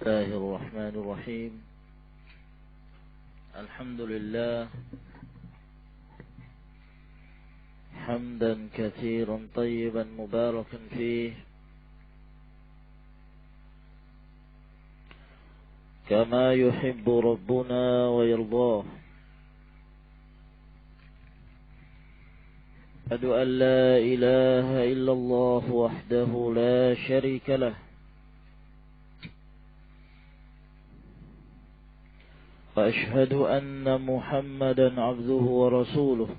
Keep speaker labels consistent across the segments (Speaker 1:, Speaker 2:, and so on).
Speaker 1: الله الرحمن الرحيم. الحمد لله حمدا كثيرا طيبا مباركا فيه كما يحب ربنا ويرضاه. أشهد أن لا إله إلا الله وحده لا شريك له وأشهد أن محمدا عبده ورسوله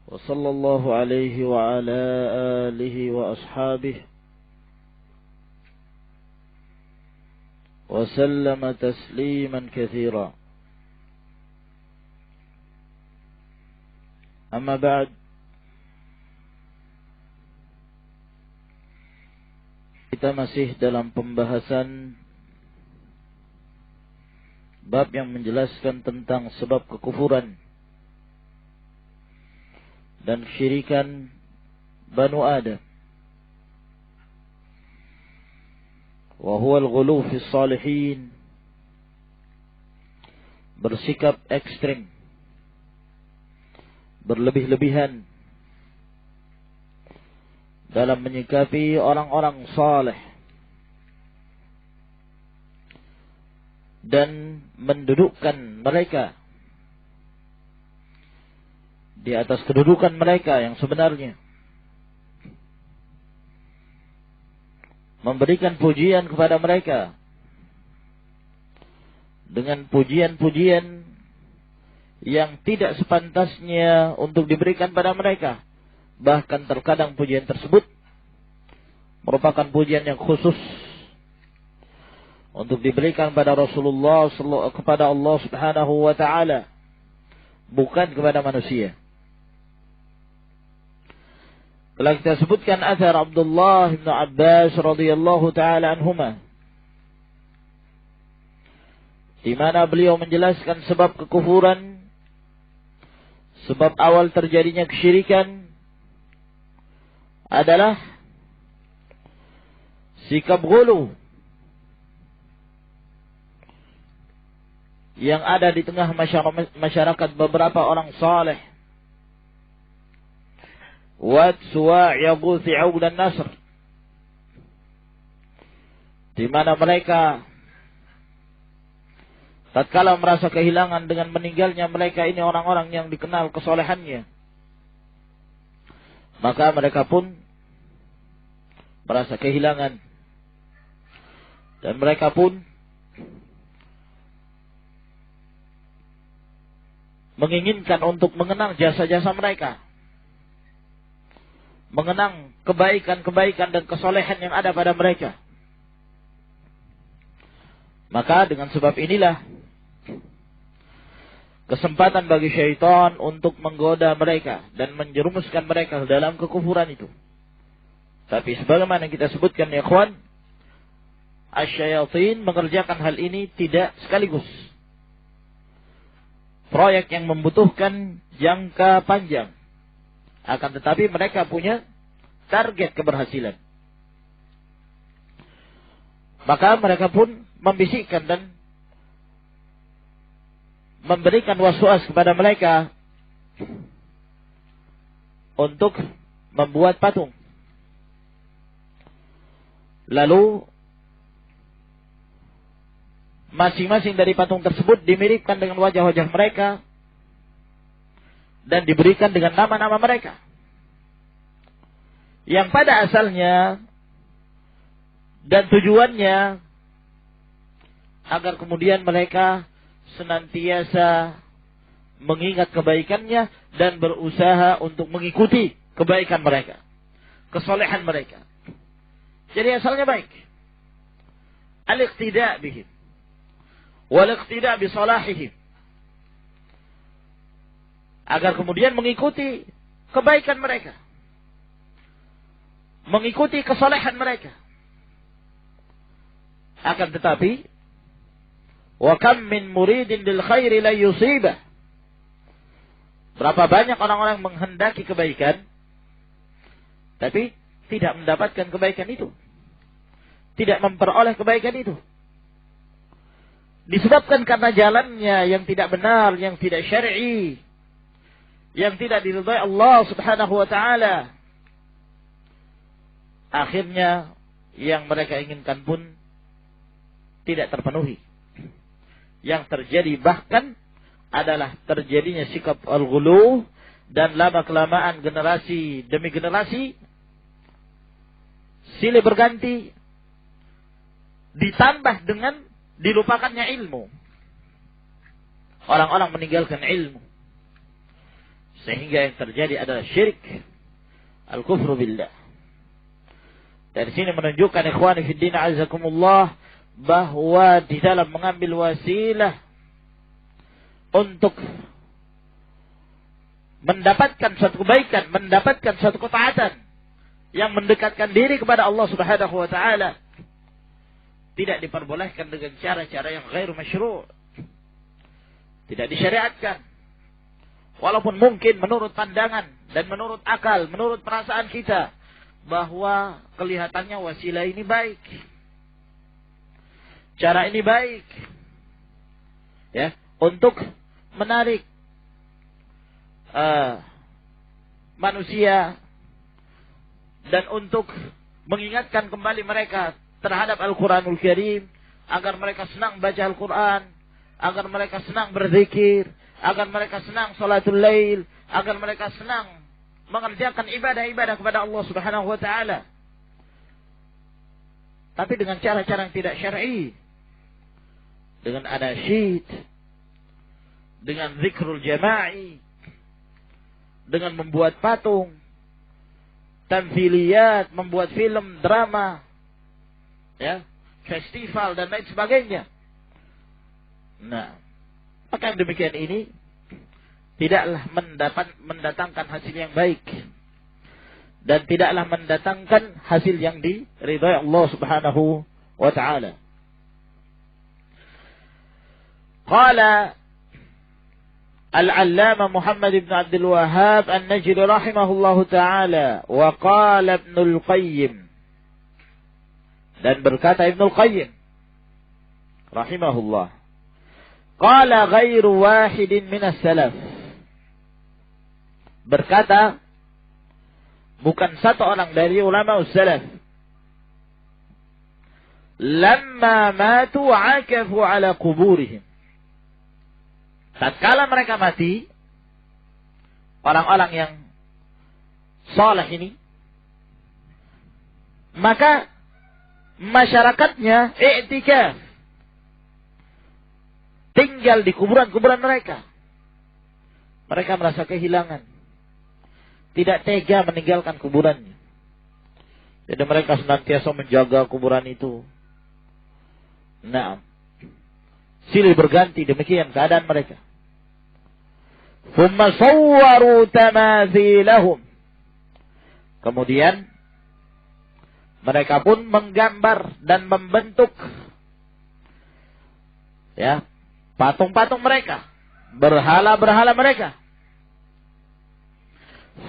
Speaker 1: وصلى الله عليه وعلى آله وأصحابه وسلم تسليما كثيرا. أما بعد، kita masih dalam pembahasan bab yang menjelaskan tentang sebab kekufuran dan kesyirikan Banu Adam. Wa huwa al-ghulu fi salihin, bersikap ekstrim, berlebih-lebihan dalam menyikapi orang-orang saleh dan mendudukkan mereka di atas kedudukan mereka yang sebenarnya, memberikan pujian kepada mereka dengan pujian-pujian yang tidak sepantasnya untuk diberikan pada mereka. Bahkan terkadang pujian tersebut merupakan pujian yang khusus untuk diberikan pada Rasulullah, kepada Allah Subhanahu wa ta'ala, bukan kepada manusia. Telah kita sebutkan athar Abdullah bin Abbas radhiyallahu ta'ala anhuma, di mana beliau menjelaskan sebab kekufuran, sebab awal terjadinya kesyirikan adalah sikap ghulu yang ada di tengah masyarakat beberapa orang saleh. Wad, Suwa', Yaghutz, 'Auq dan Nasr, di mana mereka tatkala merasa kehilangan dengan meninggalnya mereka ini orang-orang yang dikenal kesolehannya, maka mereka pun merasa kehilangan dan mereka pun menginginkan untuk mengenang jasa-jasa mereka, mengenang kebaikan-kebaikan dan kesolehan yang ada pada mereka. Maka dengan sebab inilah kesempatan bagi syaitan untuk menggoda mereka dan menjerumuskan mereka dalam kekufuran itu. Tapi sebagaimana kita sebutkan ya ikhwan, asy-syayatin mengerjakan hal ini tidak sekaligus. Proyek yang membutuhkan jangka panjang. Akan tetapi mereka punya target keberhasilan. Maka mereka pun membisikkan dan memberikan waswas kepada mereka untuk membuat patung. Lalu masing-masing dari patung tersebut dimiripkan dengan wajah-wajah mereka dan diberikan dengan nama-nama mereka, yang pada asalnya dan tujuannya agar kemudian mereka senantiasa mengingat kebaikannya dan berusaha untuk mengikuti kebaikan mereka, kesolehan mereka. Jadi asalnya baik. Al-iqtida' bihim wal-iqtida' bi salahihim, agar kemudian mengikuti kebaikan mereka, mengikuti kesolehan mereka. Akan tetapi wa kam min muridin lil khairi la yusibah, berapa banyak orang-orang menghendaki kebaikan tapi tidak mendapatkan kebaikan itu. Tidak memperoleh kebaikan itu. Disebabkan karena jalannya yang tidak benar, yang tidak syar'i, yang tidak diridhai Allah Subhanahu wa taala. Akhirnya yang mereka inginkan pun tidak terpenuhi. Yang terjadi bahkan adalah terjadinya sikap al-ghulu, dan lama-kelamaan generasi demi generasi silih berganti, ditambah dengan dilupakannya ilmu. Orang-orang meninggalkan ilmu, sehingga yang terjadi adalah syirik, al-kufru billah. Dari sini menunjukkan ikhwani fiddin azakumullah, bahwa di dalam mengambil wasilah untuk mendapatkan suatu kebaikan, mendapatkan suatu ketaatan yang mendekatkan diri kepada Allah Subhanahu wa taala, tidak diperbolehkan dengan cara-cara yang ghairu masyru'. Tidak disyariatkan. Walaupun mungkin menurut pandangan dan menurut akal, menurut perasaan kita, bahwa kelihatannya wasilah ini baik, cara ini baik, ya, untuk menarik manusia dan untuk mengingatkan kembali mereka terhadap Al-Quranul Karim, agar mereka senang baca Al-Quran, agar mereka senang berzikir, agar mereka senang salatul lail, agar mereka senang mengerjakan ibadah-ibadah kepada Allah Subhanahu wa taala. Tapi dengan cara-cara yang tidak syar'i, dengan anasyid, dengan zikrul jama'i, dengan membuat patung, tamthiliyat, membuat film, drama, ya, festival dan lain sebagainya. Nah, maka yang demikian ini tidaklah mendatangkan hasil yang baik, dan tidaklah mendatangkan hasil yang diridhai Allah Subhanahu wa taala. Qala Al-Allamah Muhammad ibn Abdul Wahhab An-Najdi rahimahullahu taala, wa qala Ibn al-Qayyim, dan berkata Ibn al-Qayyim rahimahullah, qala ghairu wahidin minas salaf, berkata bukan satu orang dari ulama salaf, lamma matu akafu ala kuburihim, tatkala mereka mati, orang-orang yang saleh ini, maka masyarakatnya i'tikaf, tinggal di kuburan-kuburan mereka. Mereka merasa kehilangan, tidak tega meninggalkan kuburannya. Jadi mereka senantiasa menjaga kuburan itu. Nah, silih berganti demikian keadaan mereka. Thumma sawwaru tamathilahum, kemudian mereka pun menggambar dan membentuk, ya, patung-patung mereka, berhala-berhala mereka.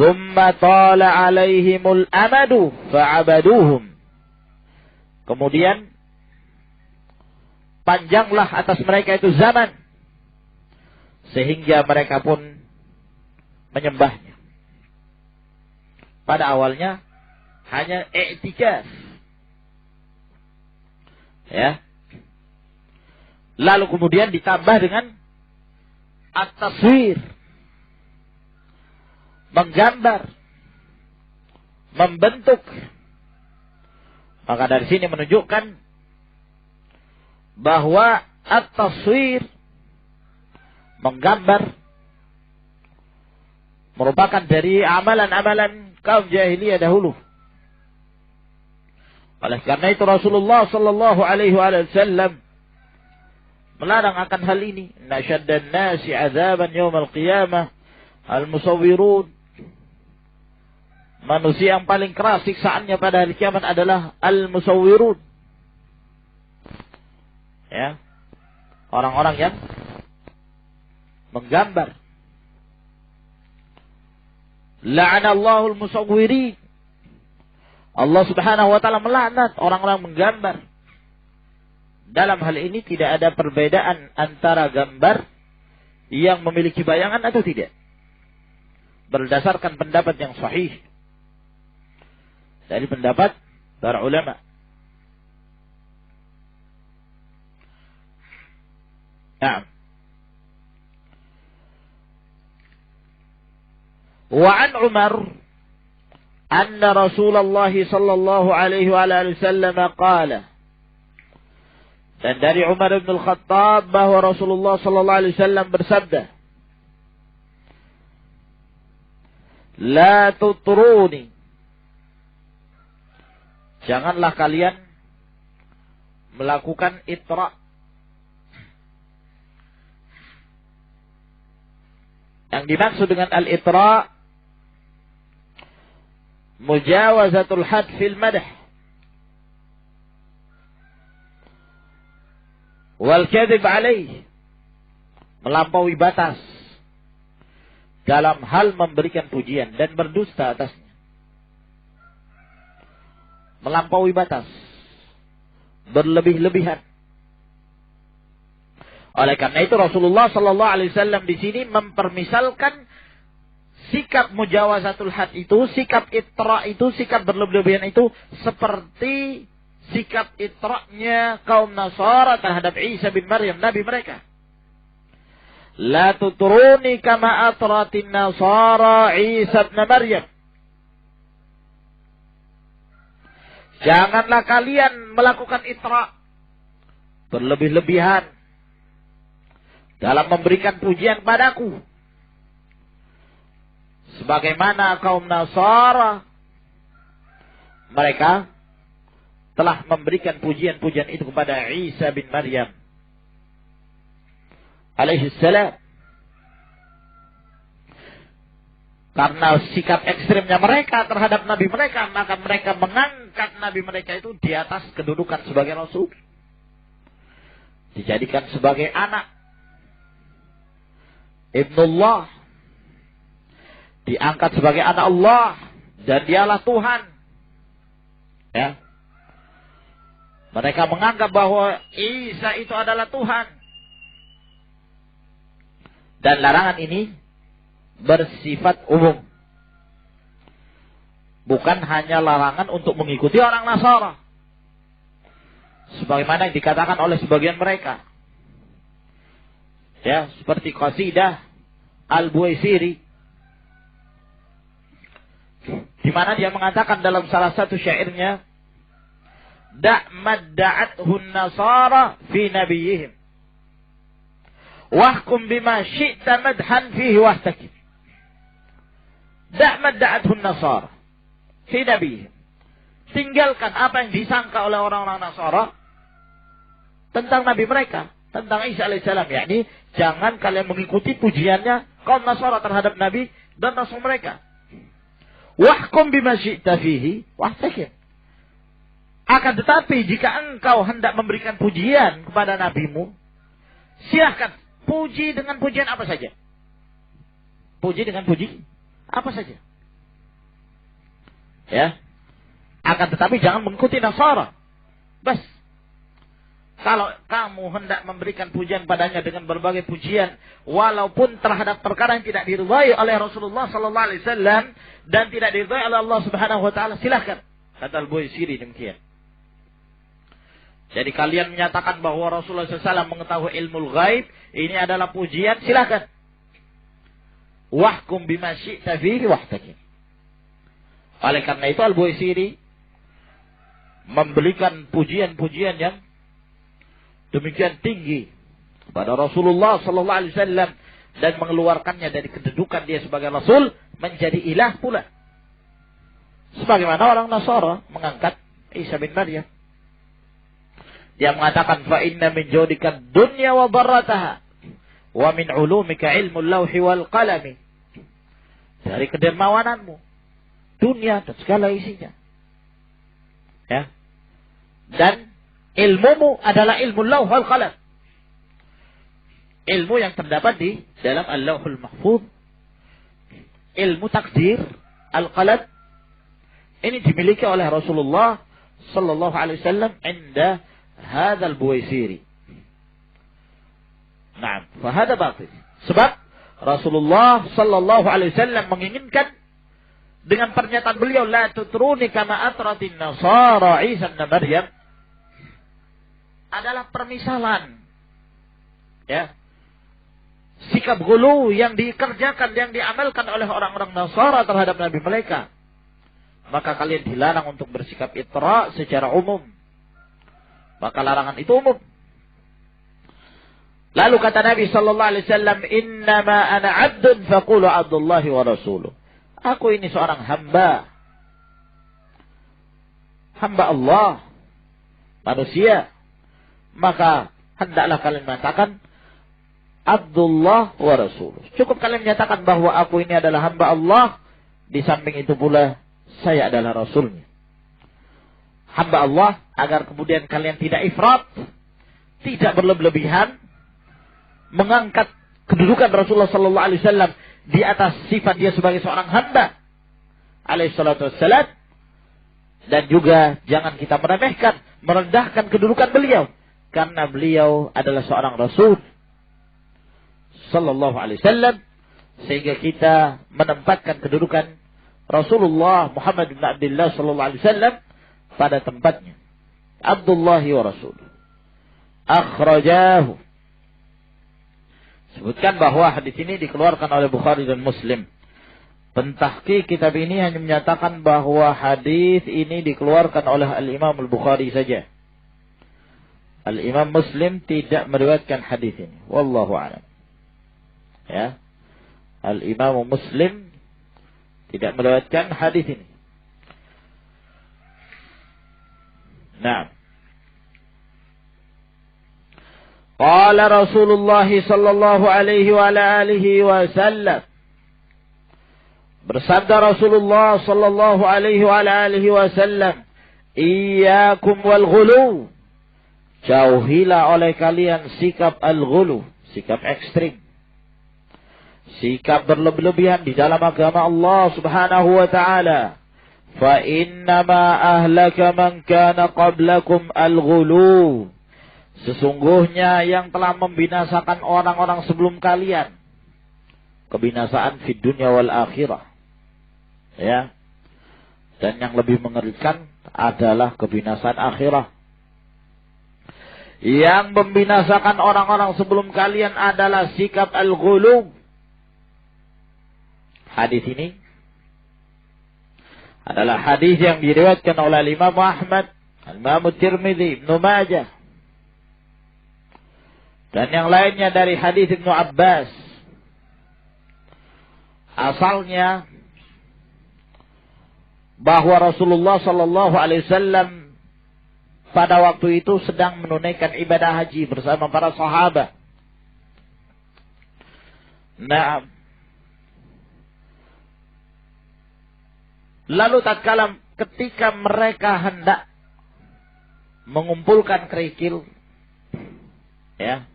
Speaker 1: Thumma tala alaihimul amadu fa'abaduhum, kemudian panjanglah atas mereka itu zaman, sehingga mereka pun menyembahnya. Pada awalnya hanya i'tikaf, ya, lalu kemudian ditambah dengan at-taswir, menggambar, membentuk. Maka dari sini menunjukkan bahwa at-taswir, menggambar, merupakan dari amalan-amalan kaum jahiliyah dahulu. Oleh karena itu Rasulullah sallallahu alaihi wasallam melarang akan hal ini. Inna syaddan nasi azaban yaumal qiyamah al-musawwirun. Manusia yang paling keras siksaannya pada hari kiamat adalah al-musawwirun. Ya. Orang-orang yang menggambar. La'anallahu al-musawwirin. Allah Subhanahu wa taala melaknat orang-orang menggambar. Dalam hal ini tidak ada perbedaan antara gambar yang memiliki bayangan atau tidak. Berdasarkan pendapat yang sahih dari pendapat para ulama. Nah. Wa an Umar anna Rasulullah sallallahu alaihi wa alihi wasallam qala. Dan dari Umar bin Al-Khattab bahwa Rasulullah sallallahu alaihi wasallam bersabda, "La tutruni." Janganlah kalian melakukan itra. Yang dimaksud dengan al-itra mujawazatul had fil madah wal kadhib alaih, melampaui batas dalam hal memberikan pujian dan berdusta atasnya. Melampaui batas, berlebih-lebihan. Oleh karena itu Rasulullah sallallahu alaihi wasallam di sini mempermisalkan sikap mujawazatul had itu, sikap itra itu, sikap berlebih-lebihan itu seperti sikap itra'nya kaum Nasara terhadap Isa bin Maryam, nabi mereka. La tutruni kama atratin Nasara Isa bin Maryam. Janganlah kalian melakukan itra, berlebih-lebihan dalam memberikan pujian padaku, sebagaimana kaum Nasara mereka telah memberikan pujian-pujian itu kepada Isa bin Maryam alaihi salam. Karena sikap ekstrimnya mereka terhadap nabi mereka, maka mereka mengangkat nabi mereka itu di atas kedudukan sebagai rasul, dijadikan sebagai anak Ibnullah, diangkat sebagai anak Allah, dan dialah Tuhan. Ya. Mereka menganggap bahwa Isa itu adalah Tuhan. Dan larangan ini bersifat umum. Bukan hanya larangan untuk mengikuti orang Nasara, sebagaimana yang dikatakan oleh sebagian mereka. Ya, seperti qasidah Al-Buaisiri, di mana dia mengatakan dalam salah satu syairnya, "Da' madda'athun nasara fi nabiyihim wahkum bima syi'ta madhan fihi wahtakib." Da' madda'athun nasara fi nabiyihim. Tinggalkan apa yang disangka oleh orang-orang Nasara tentang nabi mereka, tentang Isa alaihissalam, yakni jangan kalian mengikuti pujiannya kaum Nasara terhadap nabi dan rasul mereka. Wahkum bima syi'ta fihi wahtakib. Akan tetapi jika engkau hendak memberikan pujian kepada nabimu, silahkan puji dengan pujian apa saja. Puji dengan puji apa saja. Ya. Akan tetapi jangan mengikuti Nasara. Bas. Kalau kamu hendak memberikan pujian padanya dengan berbagai pujian, walaupun terhadap perkara yang tidak diridhai oleh Rasulullah sallallahu alaihi wasallam dan tidak diridhai oleh Allah Subhanahu wa taala, silakan. Kata Al-Buaisiri demikian. Jadi kalian menyatakan bahwa Rasulullah SAW mengetahui ilmu ghaib, ini adalah pujian, silakan. Wahkum bima syi'ta fihi wahtakib. Oleh karena itu Al-Buaisiri memberikan pujian-pujian yang demikian tinggi kepada Rasulullah sallallahu alaihi wasallam dan mengeluarkannya dari kedudukan dia sebagai rasul menjadi ilah pula. Sebagaimana orang Nasara mengangkat Isa bin Maryam. Dia mengatakan fa inna min jawdika dunya wa darrataha wa min ulumika ilmul lauhi wal qalami. Dari kedermawananmu dunia dan segala isinya. Ya. Dan ilmumu adalah ilmu lauh wal qalam. Ilmu yang terdapat di dalam Al-Lauhul Mahfuz. Ilmu takdir, al-qalam, Ini dimiliki oleh Rasulullah sallallahu alaihi wasallam inda hadzal Buwaisiri. Nah, fa hada batil. Sebab Rasulullah sallallahu alaihi wasallam menginginkan dengan pernyataan beliau, la tutruni kama atratin nasara Isa ibn Maryam, adalah permisalan, ya, sikap ghulu yang dikerjakan, yang diamalkan oleh orang-orang Nasara terhadap Nabi mereka. Maka kalian dilarang untuk bersikap itra secara umum. Maka larangan itu umum. Lalu kata Nabi sallallahu alaihi wasallam, "Innama ana 'abdun faqulu 'abdullahi wa rasuluh." Aku ini seorang hamba. Hamba Allah, manusia. Maka hendaklah kalian mengatakan Abdullah wa rasuluh. Cukup kalian menyatakan bahwa aku ini adalah hamba Allah, di samping itu pula saya adalah Rasulnya. Hamba Allah, agar kemudian kalian tidak ifrat, tidak berlebihan, mengangkat kedudukan Rasulullah sallallahu alaihi wasallam di atas sifat dia sebagai seorang hamba alaihi salatu wassalam, dan juga jangan kita meremehkan, merendahkan kedudukan beliau, karena beliau adalah seorang Rasul sallallahu alaihi wasallam, sehingga kita menempatkan kedudukan Rasulullah Muhammad bin Abdullah sallallahu alaihi wasallam pada tempatnya. Abdullah wa Rasul. Akhrajahu. Sebutkan bahwa hadis ini dikeluarkan oleh Bukhari dan Muslim. Pentahqiq kitab ini hanya menyatakan bahwa hadis ini dikeluarkan oleh Al-Imam Al-Bukhari saja. Al-Imam Muslim tidak meriwayatkan hadis ini. Wallahu a'lam. Ya. Al-Imam Muslim tidak meriwayatkan hadis ini. Nah. Qala Rasulullah sallallahu alaihi wa alihi wasallam. Bersabda Rasulullah sallallahu alaihi wa alihi wasallam, "Iyyakum wal ghulu." Jauhilah oleh kalian sikap al-ghulu, sikap ekstrim. Sikap berlebihan di dalam agama Allah Subhanahu wa taala. Fa innama ahlaka man kana qablakum al-ghulu. Sesungguhnya yang telah membinasakan orang-orang sebelum kalian, kebinasaan fid dunya wal akhirah. Ya. Dan yang lebih mengerikan adalah kebinasaan akhirah. Yang membinasakan orang-orang sebelum kalian adalah sikap al-ghulu. Hadis ini adalah hadis yang diriwayatkan oleh Imam Ahmad, Imam Tirmidzi, Ibnu Majah, dan yang lainnya dari hadis Ibnu Abbas. Asalnya bahwa Rasulullah sallallahu alaihi wasallam pada waktu itu sedang menunaikan ibadah haji bersama para sahabat. Nah, lalu tatkala ketika mereka hendak mengumpulkan kerikil, ya,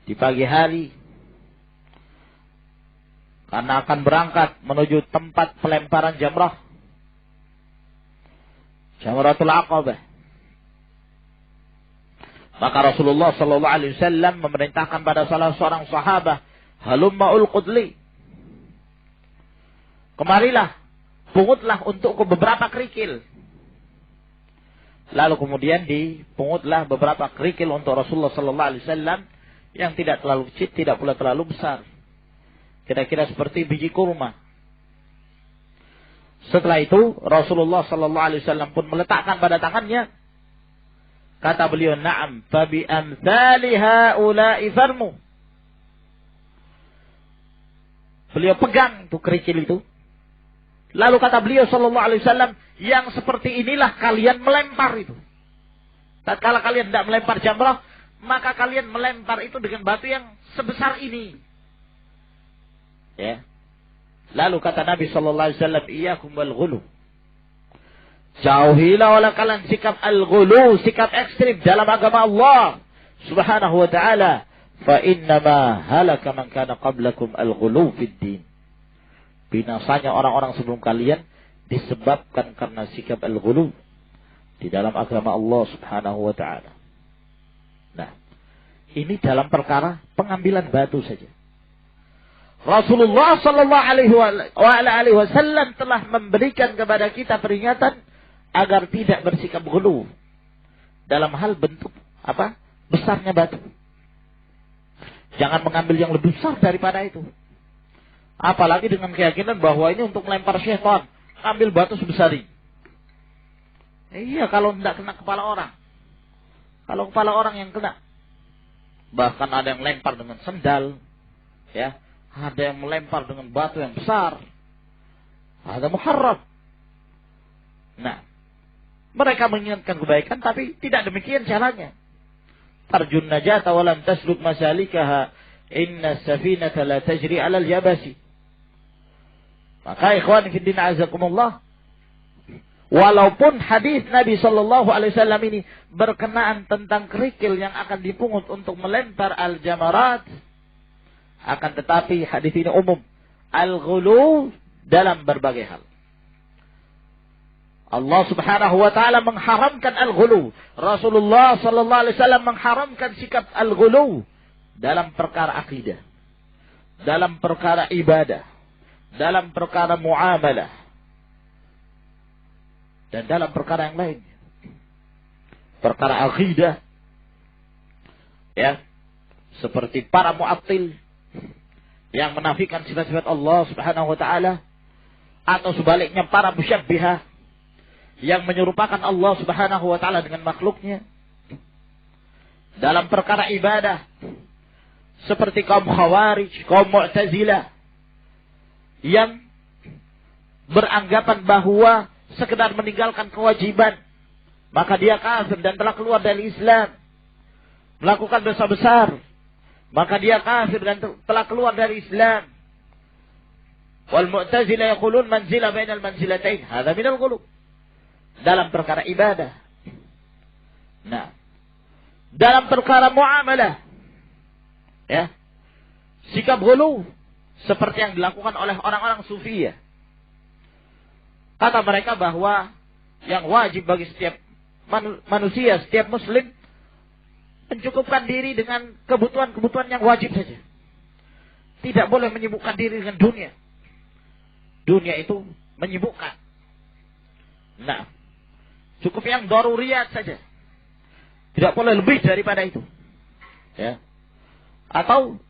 Speaker 1: di pagi hari, karena akan berangkat menuju tempat pelemparan jamrah, Jamratul Aqabah, maka Rasulullah sallallahu alaihi wasallam memerintahkan pada salah seorang sahabat, "Halumma ulqudli." Kemarilah, pungutlah untukku beberapa kerikil. Lalu kemudian dipungutlah beberapa kerikil untuk Rasulullah sallallahu alaihi wasallam yang tidak terlalu kecil, tidak pula terlalu besar. Kira-kira seperti biji kurma. Setelah itu Rasulullah sallallahu alaihi wasallam pun meletakkan pada tangannya. Kata beliau, "Na'am, fa bi amsali haula'i farmu." Beliau pegang tuh kerikil itu. Lalu kata beliau sallallahu alaihi wasallam, "Yang seperti inilah kalian melempar itu." Tatkala kalian tidak melempar jamrah, maka kalian melempar itu dengan batu yang sebesar ini. Ya. Lalu kata Nabi sallallahu alaihi wasallam, "Iyyakum wal ghulu." Jauhilah oleh kalian sikap al-ghulu, sikap ekstrim dalam agama Allah Subhanahu wa taala. Fa innama halaka man kana qablakum al-ghulu fid din. Binasanya orang-orang sebelum kalian disebabkan karena sikap al-ghulu di dalam agama Allah Subhanahu wa taala. Nah, ini dalam perkara pengambilan batu saja. Rasulullah sallallahu alaihi wasallam telah memberikan kepada kita peringatan agar tidak bersikap ghulu dalam hal bentuk besarnya batu. Jangan mengambil yang lebih besar daripada itu. Apalagi dengan keyakinan bahwa ini untuk melempar syaitan, ambil batu sebesar ini. Iya, kalau tidak kena kepala orang. Kalau kepala orang yang kena. Bahkan ada yang lempar dengan sendal, ya. Ada yang melempar dengan batu yang besar. Ada muharram. Nah, mereka menginginkan kebaikan, tapi tidak demikian caranya. Tarjun najata wa lam tasluk masalikaha, inna safinata la tajri 'alal yabasi. Maka ikhwan fillah azakumullah, walaupun hadis Nabi sallallahu alaihi wasallam ini berkenaan tentang kerikil yang akan dipungut untuk melempar al-jamarat, akan tetapi hadis ini umum, al-ghulu dalam berbagai hal. Allah Subhanahu wa taala mengharamkan al-ghulu. Rasulullah sallallahu alaihi wasallam mengharamkan sikap al-ghulu dalam perkara akidah, dalam perkara ibadah, dalam perkara muamalah, dan dalam perkara yang lain. Perkara akidah, ya, seperti para mu'attil yang menafikan sifat-sifat Allah Subhanahu wa taala, atau sebaliknya para musyabbihah yang menyerupakan Allah Subhanahu wa taala dengan makhluknya. Dalam perkara ibadah, seperti kaum Khawarij, kaum Mu'tazilah yang beranggapan bahwa sekedar meninggalkan kewajiban maka dia kafir dan telah keluar dari Islam. Melakukan dosa besar maka dia kafir dan telah keluar dari Islam. Wal Mu'tazilah yaqulun manzilah bainal manzilatain, hadza minal ghulu. Dalam perkara ibadah. Nah, dalam perkara muamalah, ya, sikap ghulu seperti yang dilakukan oleh orang-orang sufiyah. Kata mereka bahwa yang wajib bagi setiap manusia, setiap muslim, mencukupkan diri dengan kebutuhan-kebutuhan yang wajib saja. Tidak boleh menyibukkan diri dengan dunia. Dunia itu menyibukkan. Nah, cukup yang daruriyat saja. Tidak boleh lebih daripada itu. Ya. Atau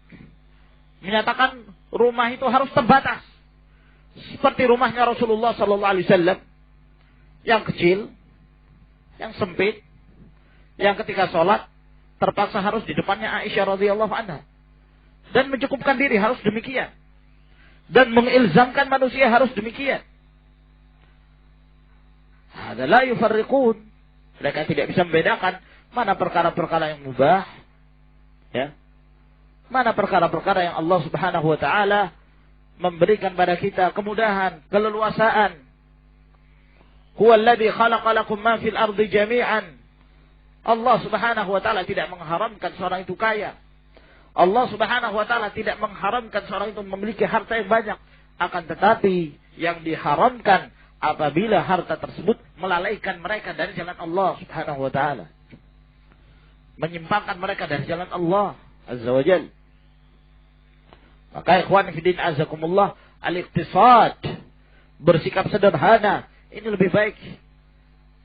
Speaker 1: menyatakan rumah itu harus terbatas. Seperti rumahnya Rasulullah sallallahu alaihi wasallam yang kecil, yang sempit, yang ketika sholat terpaksa harus di depannya Aisyah radhiyallahu anha. Dan mencukupkan diri harus demikian. Dan mengilzamkan manusia harus demikian. Hada la yufarriqun. Mereka tidak bisa membedakan mana perkara-perkara yang mubah, ya, mana perkara-perkara yang Allah Subhanahu wa taala memberikan pada kita kemudahan, keleluasaan. Huwallazi khalaqa lakum ma fil ardi jami'an. Allah Subhanahu wa taala tidak mengharamkan seorang itu kaya. Allah Subhanahu wa taala tidak mengharamkan seorang itu memiliki harta yang banyak, akan tetapi yang diharamkan apabila harta tersebut melalaikan mereka dari jalan Allah Subhanahu wa taala, menyimpangkan mereka dari jalan Allah Azza wa Jalla. Maka ikhwan fillah azakumullah, al-iqtisad, bersikap sederhana, ini lebih baik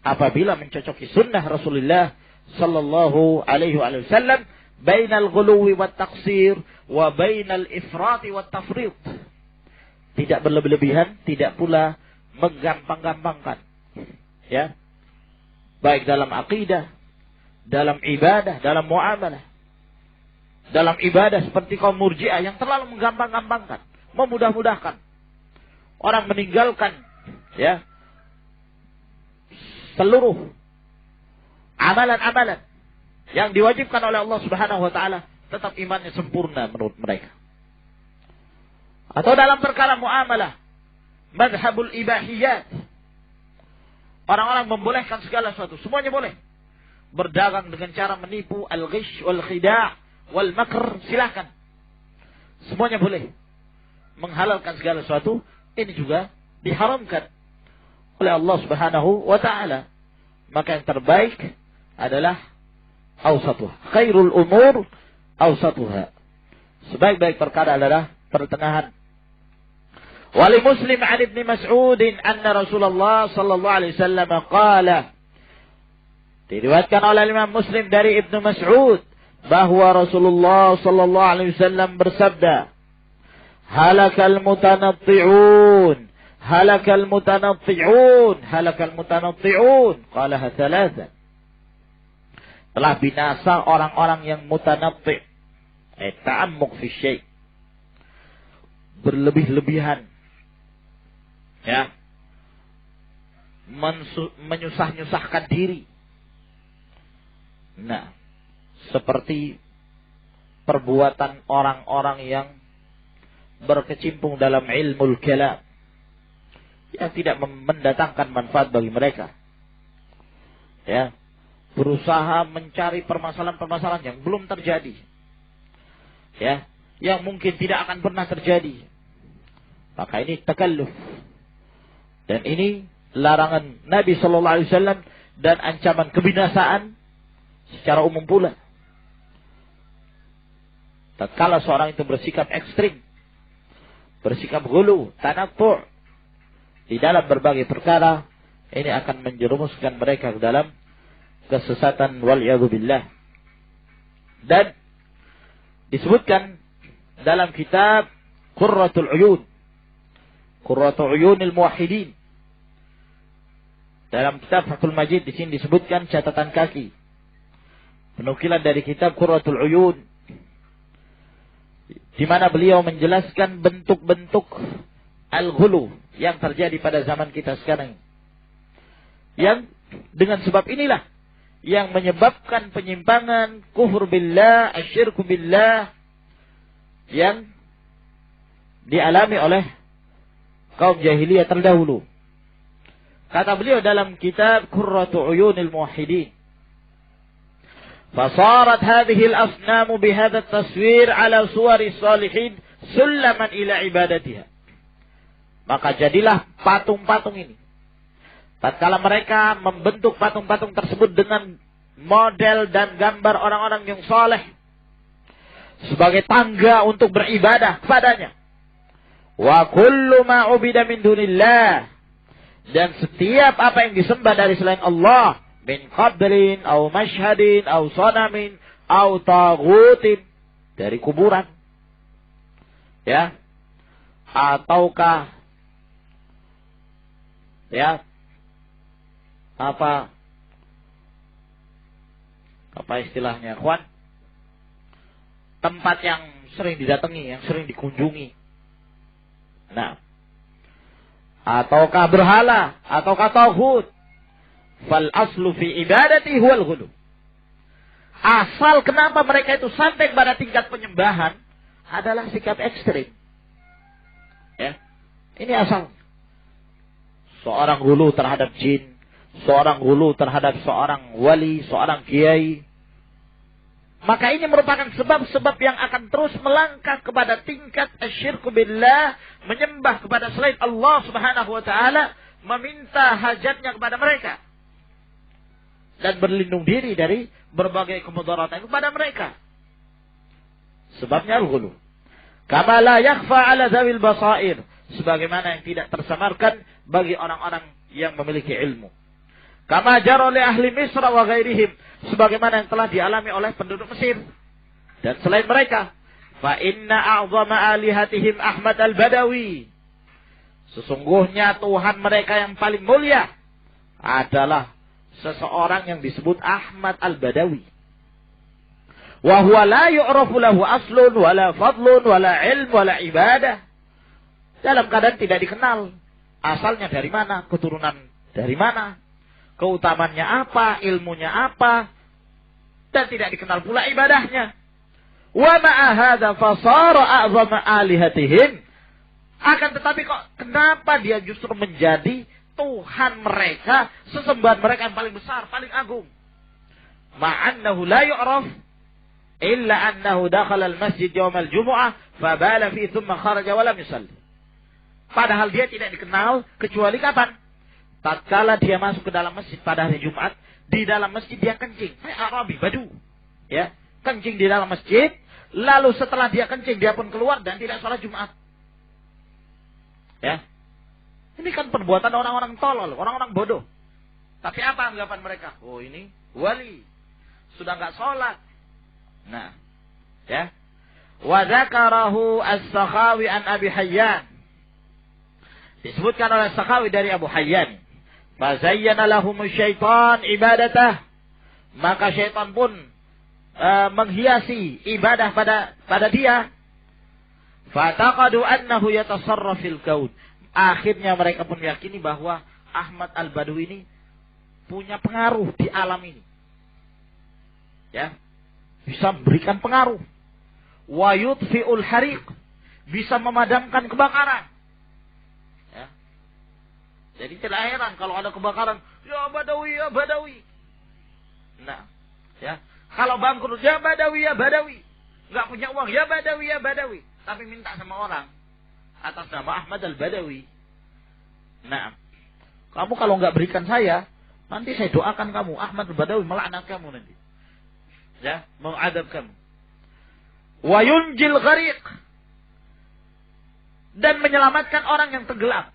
Speaker 1: apabila mencocoki sunnah Rasulullah sallallahu alaihi wasallam, bainal ghuluwi wat taqsir wa bainal ifrati wat tafrid. Tidak berlebihan, tidak pula menggampang-gampangkan. Ya. Baik dalam akidah, dalam ibadah, dalam muamalah. Dalam ibadah seperti kaum Murji'ah yang terlalu menggampang-gampangkan, memudah-mudahkan. Orang meninggalkan, ya, seluruh amalan-amalan yang diwajibkan oleh Allah Subhanahu wa taala, tetap imannya sempurna menurut mereka. Atau dalam perkara muamalah, madhabul ibahiyat. Orang-orang membolehkan segala sesuatu, semuanya boleh. Berdagang dengan cara menipu, al-ghish wal khida' wal makr, silakan. Semuanya boleh. Menghalalkan segala sesuatu, ini juga diharamkan. oleh Allah Subhanahu wa taala. Maka yang terbaik adalah awsatuha. Khairul umur awsatuha. Sebaik-baik perkara adalah pertengahan. Wali Muslim an Ibnu Mas'ud anna Rasulullah sallallahu alaihi wasallam qala. Diriwayatkan oleh Imam Muslim dari Ibnu Mas'ud bahwa Rasulullah sallallahu alaihi wasallam bersabda, halakal mutanatti'un, halakal mutanatti'un, halakal mutanatti'un, qalaha thalatha. Telah binasa orang-orang yang mutanatti', ta'ammuk fi syai', berlebih-lebihan, ya, menyusah-nyusahkan diri. Nah, seperti perbuatan orang-orang yang berkecimpung dalam ilmu kalam yang tidak mendatangkan manfaat bagi mereka. Ya, berusaha mencari permasalahan-permasalahan yang belum terjadi. Ya, yang mungkin tidak akan pernah terjadi. Maka ini takalluf. Dan ini larangan Nabi sallallahu alaihi wasallam dan ancaman kebinasaan secara umum pula. Tatkala seorang itu bersikap ekstrim, bersikap ghulu, tanattu' di dalam berbagai perkara, ini akan menjerumuskan mereka ke dalam kesesatan wal'iyadzu billah. Dan disebutkan dalam kitab Qurratul Uyun, Qurratul Uyunil Muwahhidin. Dalam kitab Fathul Majid di sini disebutkan catatan kaki. Penukilan dari kitab Qurratul Uyun, di mana beliau menjelaskan bentuk-bentuk al-ghulu yang terjadi pada zaman kita sekarang. Yang dengan sebab inilah yang menyebabkan penyimpangan, kufur billah, asyirku billah yang dialami oleh kaum jahiliyah terdahulu. Kata beliau dalam kitab Qurratul Uyunil Muwahhidin, فصارت هذه الأصنام بهذا التصوير على صور الصالحين سلما إلى عبادتها. Maka jadilah patung-patung ini, tatkala mereka membentuk patung-patung tersebut dengan model dan gambar orang-orang yang saleh sebagai tangga untuk beribadah kepadanya. Wa kullu ma ubida min dunillah, dan setiap apa yang disembah dari selain Allah, min qabrin, au mashhadin, au sanamin, au taghutin, dari kuburan, ya, ataukah, ya, apa istilahnya, kawan, tempat yang sering didatangi, yang sering dikunjungi. Nah, ataukah berhala, ataukah taghut. Fal aslu fi ibadati huwal ghulu. Asal kenapa mereka itu sampai pada tingkat penyembahan adalah sikap ekstrim. Ya. Ini asal. Seorang ghulu terhadap jin, seorang ghulu terhadap seorang wali, seorang kiai. Maka ini merupakan sebab-sebab yang akan terus melangkah kepada tingkat asyirku billah, menyembah kepada selain Allah Subhanahu wa taala, meminta hajatnya kepada mereka dan berlindung diri dari berbagai kemudaratan kepada mereka. Sebabnya al-ghulu. Kama la yakhfa ala dzawil basair, sebagaimana yang tidak tersamarkan bagi orang-orang yang memiliki ilmu. Kama jara li ahli Misr wa ghairihim, sebagaimana yang telah dialami oleh penduduk Mesir dan selain mereka. Fa inna a'zama alihatihim Ahmad al-Badawi, sesungguhnya Tuhan mereka yang paling mulia adalah seseorang yang disebut Ahmad al-Badawi. Wa huwa la yu'rafu lahu aslun wala fadlun wala ilm wala ibadah. Dalam keadaan tidak dikenal asalnya dari mana, keturunan dari mana, keutamannya apa, ilmunya apa, dan tidak dikenal pula ibadahnya. Wa ma'a hadza fasara a'zama alihatihim. Akan tetapi kok kenapa dia justru menjadi Tuhan mereka, sesembahan mereka yang paling besar, paling agung. Ma'annahu la yu'raf illa annahu dakhala al-masjid yawm al-jumu'ah fa bala fi thumma kharaja wa lam yusalli. Padahal dia tidak dikenal kecuali kapan? tatkala dia masuk ke dalam masjid pada hari Jumat, di dalam masjid dia kencing. Arabi, Badu. Ya, kencing di dalam masjid, lalu setelah dia kencing dia pun keluar dan tidak sholat Jumat. Ya. Ini kan perbuatan orang-orang tolol, orang-orang bodoh. Tapi apa anggapan mereka? Oh, ini wali. Sudah enggak sholat. Nah, ya. Wa dzakarahu As-Sakhawi an Abi Hayyan. Disebutkan oleh Sakhawi dari Abu Hayyan. Fa zayyana lahum syaitan ibadatah. Maka syaitan pun menghiasi ibadah pada dia. Fataqadu annahu yatasarraf fil kaun. Akhirnya mereka pun meyakini bahwa Ahmad Al-Badawi ini punya pengaruh di alam ini. Ya. Bisa memberikan pengaruh. Wa yudfi'ul hariq. Bisa memadamkan kebakaran. Ya. Jadi tidak heran kalau ada kebakaran, ya Badawi, ya Badawi. Nah, ya. Kalau bangkrut, ya Badawi, ya Badawi. Enggak punya uang, ya Badawi, ya Badawi. Tapi minta sama orang atas nama Ahmad Al-Badawi. Nah, kamu kalau enggak berikan saya, nanti saya doakan kamu, Ahmad Al-Badawi melaknat kamu nanti. Ya, mengadab kamu. Wa yunjil ghariq. Dan menyelamatkan orang yang tenggelam.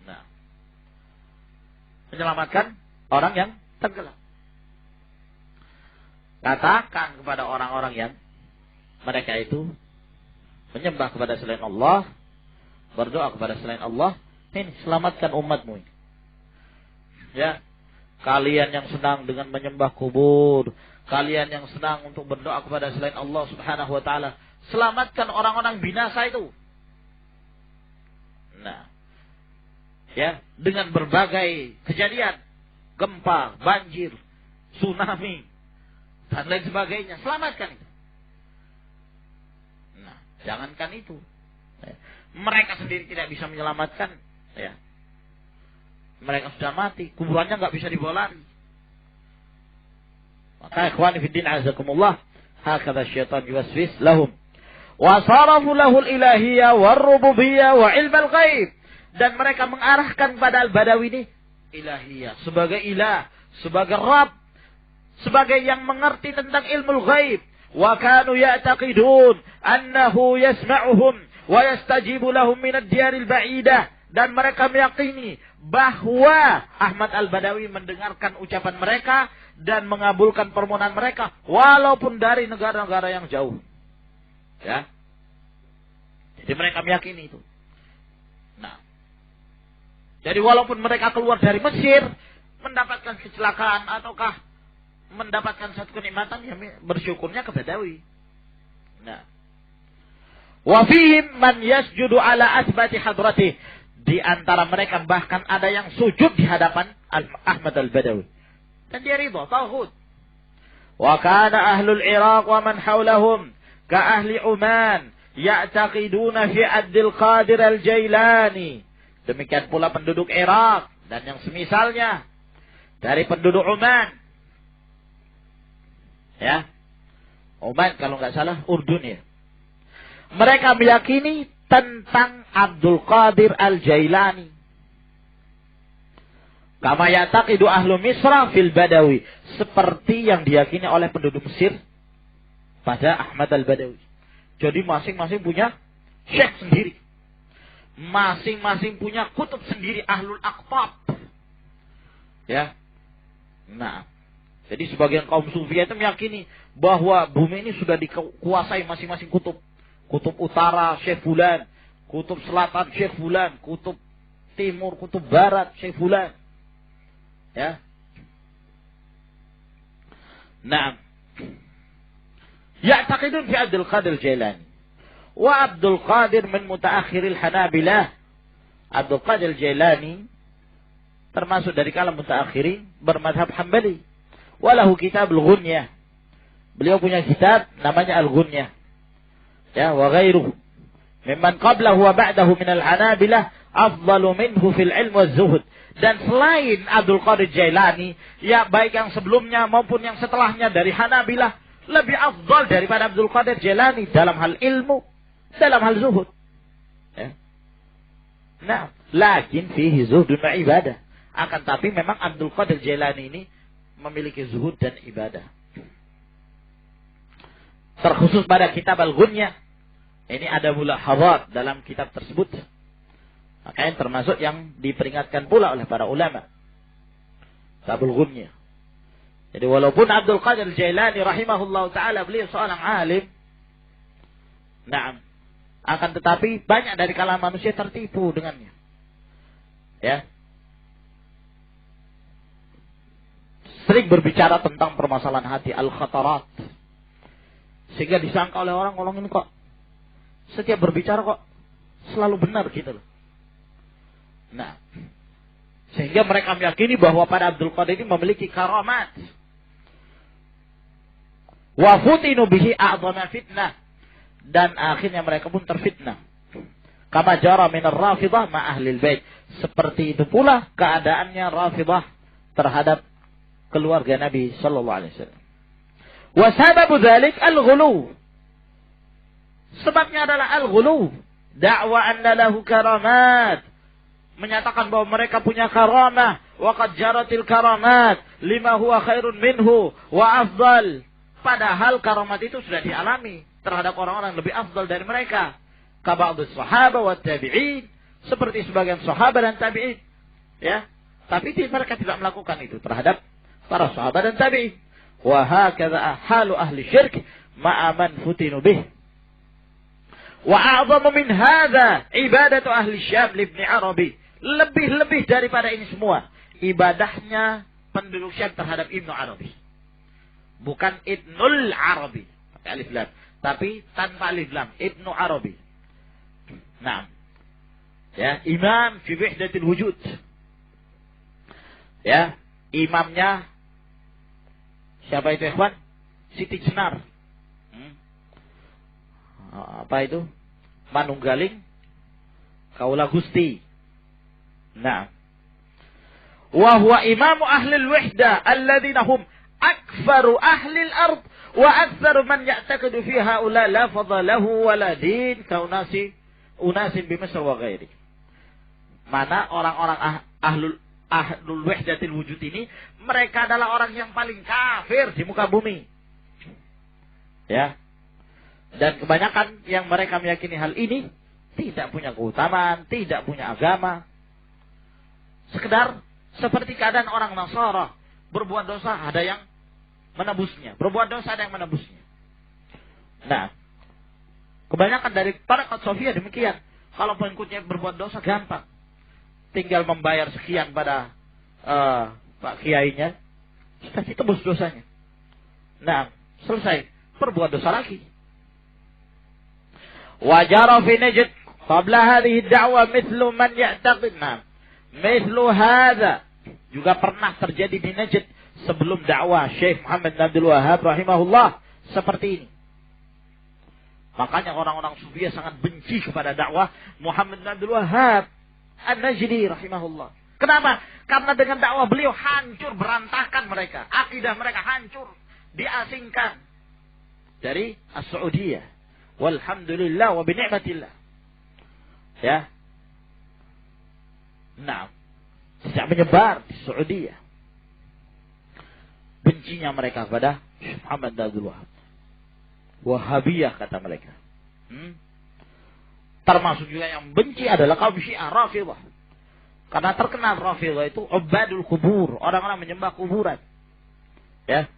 Speaker 1: Nah, menyelamatkan orang yang tenggelam. Katakan kepada orang-orang yang mereka itu menyembah kepada selain Allah, berdoa kepada selain Allah, ini selamatkan umatmu ini. Ya, kalian yang senang dengan menyembah kubur, kalian yang senang untuk berdoa kepada selain Allah Subhanahu wa taala, selamatkan orang-orang binasa itu. Nah, ya, dengan berbagai kejadian, gempa, banjir, tsunami, dan lain sebagainya, selamatkan itu. Nah, jangankan itu, mereka sendiri tidak bisa menyelamatkan, ya. Mereka sudah mati, kuburannya nggak bisa dibawa lari. Maka ikhwani fiddin azakumullah, hakadha syaitan yuwaswis lahum. Wa sarafu lahu al-ilahiyya war-rububiyyah wa ilm al-ghaib. Dan mereka mengarahkan pada Al-Badawi ini ilahiyah, sebagai ilah, sebagai Rabb, sebagai yang mengerti tentang ilmu ghaib. Wa kanu ya'taqidun annahu yasma'uhum wa yastajibu lahum min ad-diyaril ba'idah. Dan mereka meyakini bahwa Ahmad Al-Badawi mendengarkan ucapan mereka dan mengabulkan permohonan mereka walaupun dari negara-negara yang jauh. Ya. Jadi mereka meyakini itu. Nah. Jadi walaupun mereka keluar dari Mesir mendapatkan kecelakaan ataukah mendapatkan satu kenikmatan, ya bersyukurnya ke Badawi. Nah. Wa fihim man yasjudu ala asbati hadrati. Di antara mereka bahkan ada yang sujud di hadapan Ahmad Al-Badawi. Dan dia ridha, tauhid. Wa kana ahlul Iraq wa man hawlahum ka ahli Oman ya'taqiduna fi Abdul Qadir Al-Jailani. Demikian pula penduduk Irak dan yang semisalnya dari penduduk Oman. Ya. Oman kalau enggak salah Urdun ya. Mereka meyakini tentang Abdul Qadir Al-Jailani. Kama yataqidu ahlu Misra fil Badawi. Seperti yang diyakini oleh penduduk Mesir pada Ahmad Al-Badawi. Jadi masing-masing punya syekh sendiri. Masing-masing punya kutub sendiri, ahlul aqtab. Ya. Nah, jadi sebagian kaum sufi itu meyakini bahwa bumi ini sudah dikuasai masing-masing kutub. Kutub utara Syekh Fulan, kutub selatan Syekh Fulan, kutub timur, kutub barat Syekh Fulan. Ya. Naam. Ya'taqidun fi Abdul Qadir Jailani. Wa Abdul Qadir min mutaakhiril Hanabilah. Abdul Qadir Jailani termasuk dari kalangan mutaakhirin bermadhab Hambali. Walahu kitab Al-Ghunyah. Beliau punya kitab namanya Al-Ghunyah. Ya, wa ghairuhu mimman qablahu wa ba'dahu min al-Hanabilah afdalu minhu fil ilm wa zuhud. Dan selain Abdul Qadir Jailani, ya baik yang sebelumnya maupun yang setelahnya dari Hanabilah lebih afdal daripada Abdul Qadir Jailani dalam hal ilmu, dalam hal zuhud. Ya. Nah, lakin fihi zuhdun wa ibadah. Akan tapi memang Abdul Qadir Jailani ini memiliki zuhud dan ibadah. Terkhusus pada kitab Al-Ghunyah, ini ada mulahadhat dalam kitab tersebut. Makanya termasuk yang diperingatkan pula oleh para ulama. Kitab Al-Ghunyah. Jadi walaupun Abdul Qadir Jailani rahimahullah ta'ala beliau seorang alim, na'am, akan tetapi banyak dari kalangan manusia tertipu dengannya. Ya. Sering berbicara tentang permasalahan hati, al-khatarat. Sehingga disangka oleh orang ini kok setiap berbicara kok selalu benar gitu loh. Nah, sehingga mereka meyakini bahwa pada Abdul Qadir ini memiliki karamat. Wa futinu bihi a'dhama fitnah. Dan akhirnya mereka pun terfitnah. Kama jara min ar-Rafidhah ma ahli al-bait. Seperti itu pula keadaannya Rafidhah terhadap keluarga Nabi sallallahu alaihi wasallam. Wa sababu dzalik al-ghulu. Sebabnya adalah al-ghulu. Da'wa anna lahu karamat. Menyatakan bahwa mereka punya karamah. Wa qad jaratil karamat lima huwa khairun minhu wa afdal. Padahal karamat itu sudah dialami terhadap orang-orang yang lebih afdal dari mereka. Kaba'dus sahabah wa tabi'in. Seperti sebagian sahabat dan tabi'in. Ya. Tapi mereka tidak melakukan itu terhadap para sahabat dan tabi'in. Wa hakadha halu ahli syirk ma'a man futinu bih. Wa a'zamu min hadha ibadatu ahli Syam li Ibn Arabi. Lebih-lebih daripada ini semua ibadahnya penduduk Syam terhadap Ibn Arabi. Bukan Ibnul Arabi, pakai alif lam, tapi tanpa alif lam, Ibnu Arabi. Nah, ya, imam fi wahdatil wujud. Ya, imamnya siapa itu, ikhwan? Siti Jenar. Apa itu? Manunggaling Kaula Gusti. Nah, wa huwa imamu ahli al-wahda alladhina hum akfaru ahli al-ard wa aktsaru man ya'taqidu fi haula la fadlahu wa la din unasin bi Misr wa ghairi. Mana orang-orang ahlul wahdatil wujud ini, mereka adalah orang yang paling kafir di muka bumi. Ya. Dan kebanyakan yang mereka meyakini hal ini tidak punya keutamaan, tidak punya agama. Sekedar seperti keadaan orang Nasara, berbuat dosa ada yang menebusnya, berbuat dosa ada yang menebusnya. Nah, kebanyakan dari para Sofia demikian. Kalau pengikutnya berbuat dosa gampang, tinggal membayar sekian pada Pak Kiainya, sudah ditebus dosanya. Nah, selesai, berbuat dosa lagi. Wajara fi Najd qabla hadhihi ad-da'wa mithlu man ya'taqid. Mithlu hadha juga pernah terjadi di Najd sebelum dakwah Syekh Muhammad bin Abdul Wahhab rahimahullah seperti ini. Makanya orang-orang Sufiyah sangat benci kepada dakwah Muhammad bin Abdul Wahhab An-Najdi rahimahullah. Kenapa? Karena dengan dakwah beliau hancur, berantakan mereka. Akidah mereka hancur, diasingkan dari As-Saudiyah. Walhamdulillah wa binikmatillah. Ya. Nah, sejak menyebar di Saudiyah, bencinya mereka kepada Muhammad bin Abdul Wahhab. Wahabiyah kata mereka. Termasuk juga yang benci adalah kaum Syiah Rafidhah. Karena terkenal Rafidhah itu ubadul kubur, orang-orang menyembah kuburan. Ya.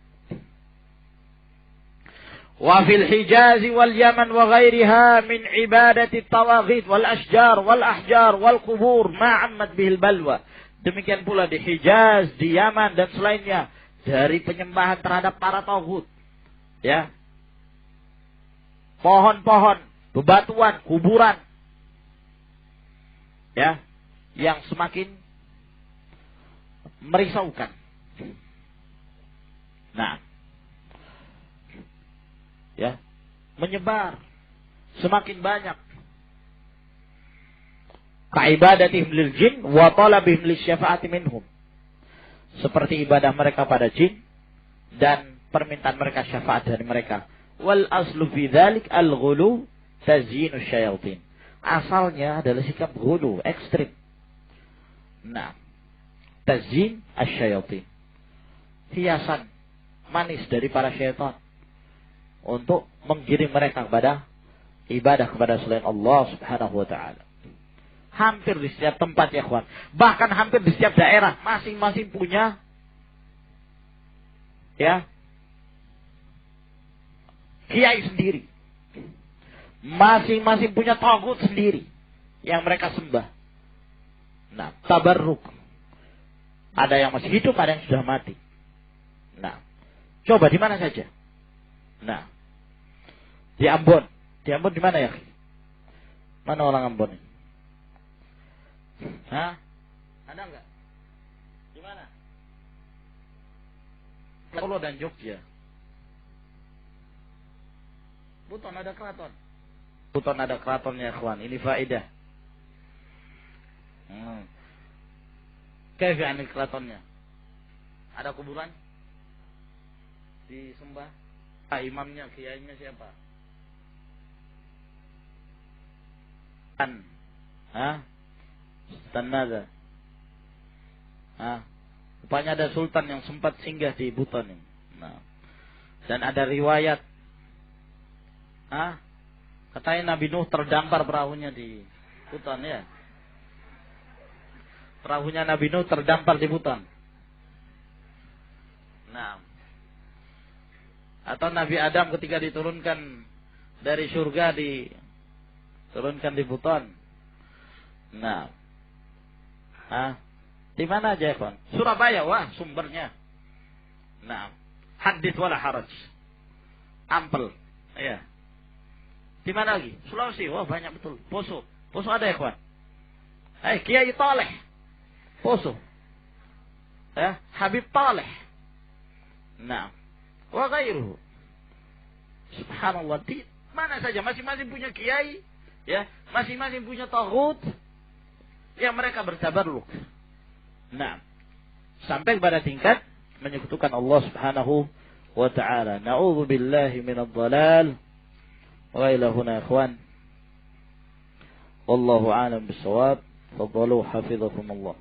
Speaker 1: Wa fil Hijaz wal Yaman wa ghairiha min ibadati tawaghit wal ashjar wal ahjar wal qubur ma 'ammat bihil balwa. Demikian pula di Hijaz, di Yaman dan selainnya dari penyembahan terhadap para tauhid. Ya. Pohon-pohon, bebatuan, kuburan. Ya, yang semakin merisaukan. Nah, ya, menyebar semakin banyak. Kaibadatihim lil jin wa talabihim lisyafaati minhum. Seperti ibadah mereka pada jin dan permintaan mereka syafaat dari mereka. Wal aslu fi dzalik al-ghulu tazyinu syayatin. Asalnya adalah sikap ghulu, ekstrim. Nah, tazyin asyayatin. Hiasan manis dari para syaitan untuk menggiring mereka kepada ibadah kepada selain Allah Subhanahu wa taala. Hampir di setiap tempat ya kawan. Bahkan hampir di setiap daerah masing-masing punya kiai sendiri. Masing-masing punya tagut sendiri yang mereka sembah. Nah, tabarruk. Ada yang masih hidup, ada yang sudah mati. Nah, coba di mana saja. Nah, di Ambon. Di Ambon di mana ya? Mana orang Ambon ini? Hah? Ada enggak? Di mana? Solo dan Jogja. Buton ada keraton. Buton ada keratonnya, kawan. Ini faedah. Kayak ini keratonnya. Ada kuburan? Disembah. Imamnya, kiainya siapa? Sultan Nada. Rupanya ada sultan yang sempat singgah di Buton ini. Nah. Dan ada riwayat katanya Nabi Nuh terdampar perahunya di Buton ya. Perahunya Nabi Nuh terdampar di Buton. Nah. Atau Nabi Adam ketika diturunkan dari surga diturunkan di Buton. Nah. Di mana aja, Kon? Surabaya, wah, sumbernya. Nah. Hadits wala haraj. Ampel. Ya. Di mana lagi? Sulawesi, wah banyak betul. Poso. Poso ada ya, Kon? Kiai Taleh. Poso. Ya, Habib Taleh. Nah. Wa ghairuhu. Subhanallah. Di mana saja masing-masing punya kiai, ya, masing-masing punya taghut yang mereka bertabarruk. Nah, sampai pada tingkat menyekutukan Allah Subhanahu wa taala. Na'udzu billahi minadh dhalal. Wa ila huna ikhwan. Wallahu a'lam bis-shawab. Fadhalu hafizakumullah.